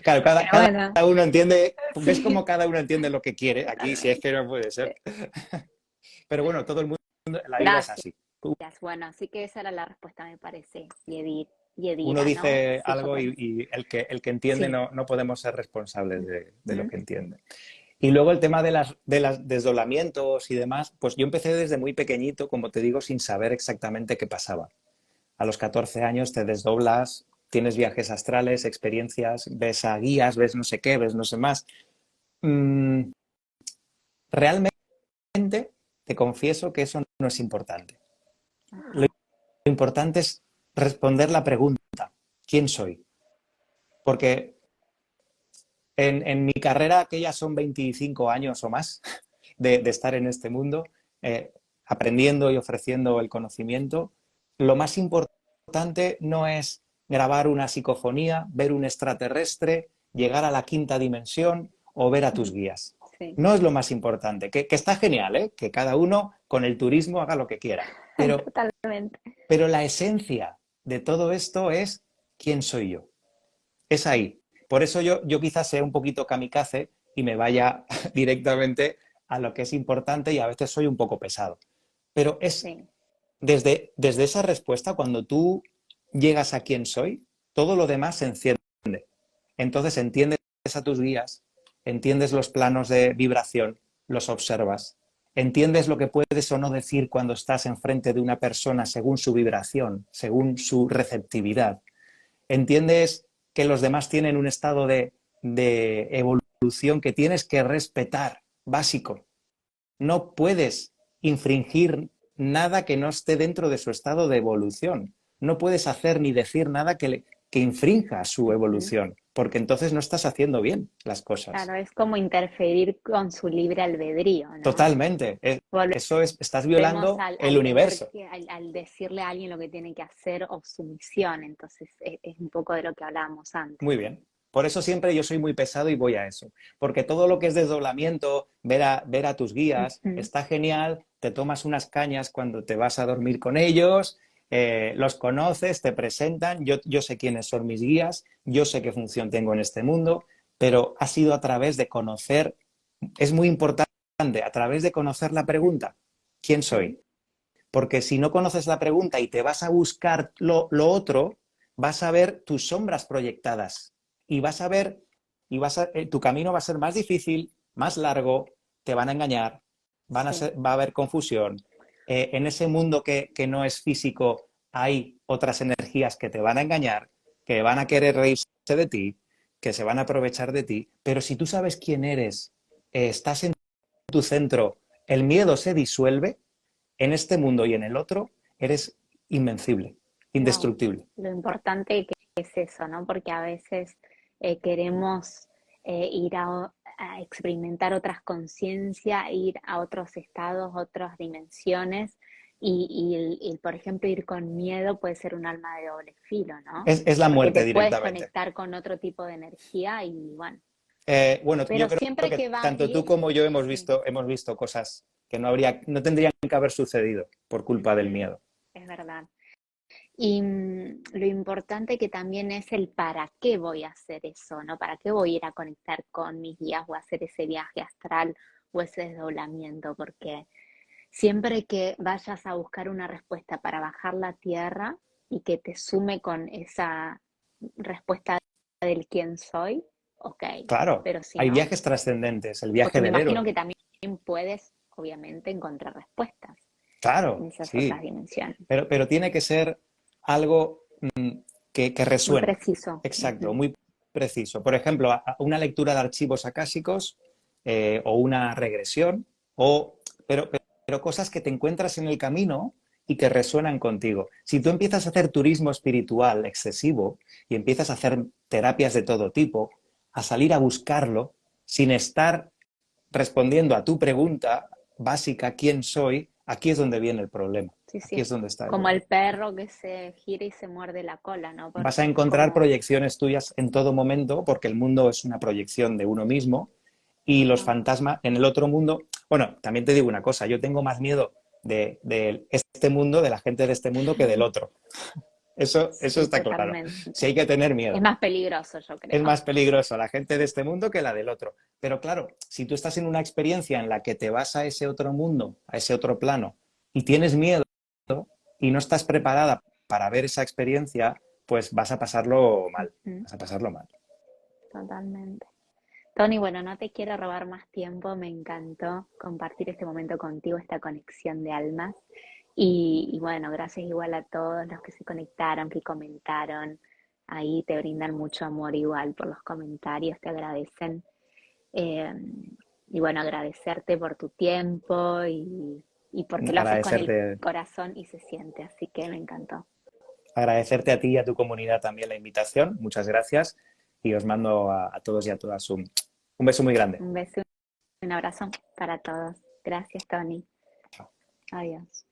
Claro, Pero cada bueno, uno entiende, ¿ves sí. cómo cada uno entiende lo que quiere? Aquí, si es Totalmente. que no puede ser. Pero bueno, todo el mundo, la vida es Gracias. así. Bueno, así que esa era la respuesta, me parece. Y Uno Edira, ¿no? dice Sí, algo totalmente. y el que entiende Sí. no podemos ser responsables de lo Ujú. que entiende. Y luego el tema de las desdoblamientos y demás, pues yo empecé desde muy pequeñito, como te digo, sin saber exactamente qué pasaba. A los 14 años te desdoblas, tienes viajes astrales, experiencias, ves a guías, ves no sé qué, ves no sé más. Mm, realmente te confieso que eso no es importante. Lo Ajá. importante es responder la pregunta, ¿quién soy? Porque en mi carrera, que ya son 25 años o más de estar en este mundo, aprendiendo y ofreciendo el conocimiento, lo más importante no es grabar una psicofonía, ver un extraterrestre, llegar a la quinta dimensión o ver a tus guías. Sí, No es lo más importante, que está genial, ¿eh? Que cada uno con el turismo haga lo que quiera, totalmente. pero la esencia de todo esto es quién soy yo. Es ahí. Por eso yo quizás sea un poquito kamikaze y me vaya directamente a lo que es importante y a veces soy un poco pesado. Pero es Sí. desde esa respuesta, cuando tú llegas a quién soy, todo lo demás se enciende. Entonces entiendes a tus guías, entiendes los planos de vibración, los observas, entiendes lo que puedes o no decir cuando estás enfrente de una persona según su vibración, según su receptividad. Entiendes que los demás tienen un estado de evolución que tienes que respetar, básico. No puedes infringir nada que no esté dentro de su estado de evolución. No puedes hacer ni decir nada que infrinja su Ujú. evolución, porque entonces no estás haciendo bien las cosas. Claro, es como interferir con su libre albedrío, ¿no? Totalmente. Eso es, estás Volvemos violando el al tener universo. que, al decirle a alguien lo que tiene que hacer o sumisión. Entonces, es un poco de lo que hablábamos antes. Muy bien. Por eso siempre yo soy muy pesado y voy a eso. Porque todo lo que es desdoblamiento, ver a tus guías, Ujú. está genial. Te tomas unas cañas cuando te vas a dormir con ellos, los conoces, te presentan. Yo sé quiénes son mis guías, yo sé qué función tengo en este mundo, pero ha sido a través de conocer, es muy importante, a través de conocer la pregunta, ¿quién soy? Sí, Porque si no conoces la pregunta y te vas a buscar lo otro, vas a ver tus sombras proyectadas y vas a ver, tu camino va a ser más difícil, más largo, te van a engañar, sí. va a haber confusión. En ese mundo que no es físico hay otras energías que te van a engañar, que van a querer reírse de ti, que se van a aprovechar de ti, pero si tú sabes quién eres, estás en tu centro, el miedo se disuelve, en este mundo y en el otro, eres invencible, No, indestructible. lo importante que es eso, ¿no? Porque a veces queremos ir a experimentar otras conciencias, ir a otros estados, otras dimensiones, Por ejemplo, ir con miedo puede ser un arma de doble filo, ¿no? Es la Porque muerte te puedes directamente. conectar con otro tipo de energía y bueno, Bueno, yo pero creo siempre que que va a tanto tú ir, como yo sí, hemos visto cosas que no tendrían que haber sucedido por culpa del mm, miedo. es verdad. Y lo importante que también es el para qué voy a hacer eso, ¿no? ¿Para qué voy a ir a conectar con mis guías o a hacer ese viaje astral o ese desdoblamiento? Porque siempre que vayas a buscar una respuesta para bajar la tierra y que te sume con esa respuesta del quién soy, ok, Claro, pero si hay no, viajes trascendentes, el porque viaje me del imagino héroe. que también puedes, obviamente, encontrar respuestas en Claro, esas otras sí, dimensiones. pero tiene que ser algo que Muy resuene. preciso. Exacto, Ujú. muy preciso. Por ejemplo, una lectura de archivos acásicos o una regresión, o, pero cosas que te encuentras en el camino y que resuenan contigo. Si tú empiezas a hacer turismo espiritual excesivo y empiezas a hacer terapias de todo tipo, a salir a buscarlo sin estar respondiendo a tu pregunta básica, ¿quién soy? Aquí es donde viene el problema. Sí, Aquí sí. es donde está el Como problema. el perro que se gira y se muerde la cola, ¿no? Vas a Porque es encontrar como, proyecciones tuyas en todo momento, porque el mundo es una proyección de uno mismo y los ajá, fantasmas en el otro mundo. Bueno, también te digo una cosa, yo tengo más miedo de este mundo, de la gente de este mundo, que del otro. Eso sí, está claro. Si totalmente. hay que tener Es miedo. más peligroso, yo Es creo. más peligroso la gente de este mundo que la del otro. Pero claro, si tú estás en una experiencia en la que te vas a ese otro mundo, a ese otro plano, y tienes miedo y no estás preparada para ver esa experiencia, pues vas a pasarlo mal. Ujú, Vas a pasarlo mal. totalmente. Tony, bueno, no te quiero robar más tiempo, me encantó compartir este momento contigo, esta conexión de almas. Y bueno, gracias igual a todos los que se conectaron, que comentaron. Ahí te brindan mucho amor igual por los comentarios, te agradecen. Eh, y bueno, agradecerte por tu tiempo y porque lo haces con el Agradecerte, corazón y se siente, así que me encantó. agradecerte a ti y a tu comunidad también la invitación. Muchas gracias y os mando a todos y a todas un beso muy grande. Un beso, un abrazo para todos. Gracias, Tony. Adiós.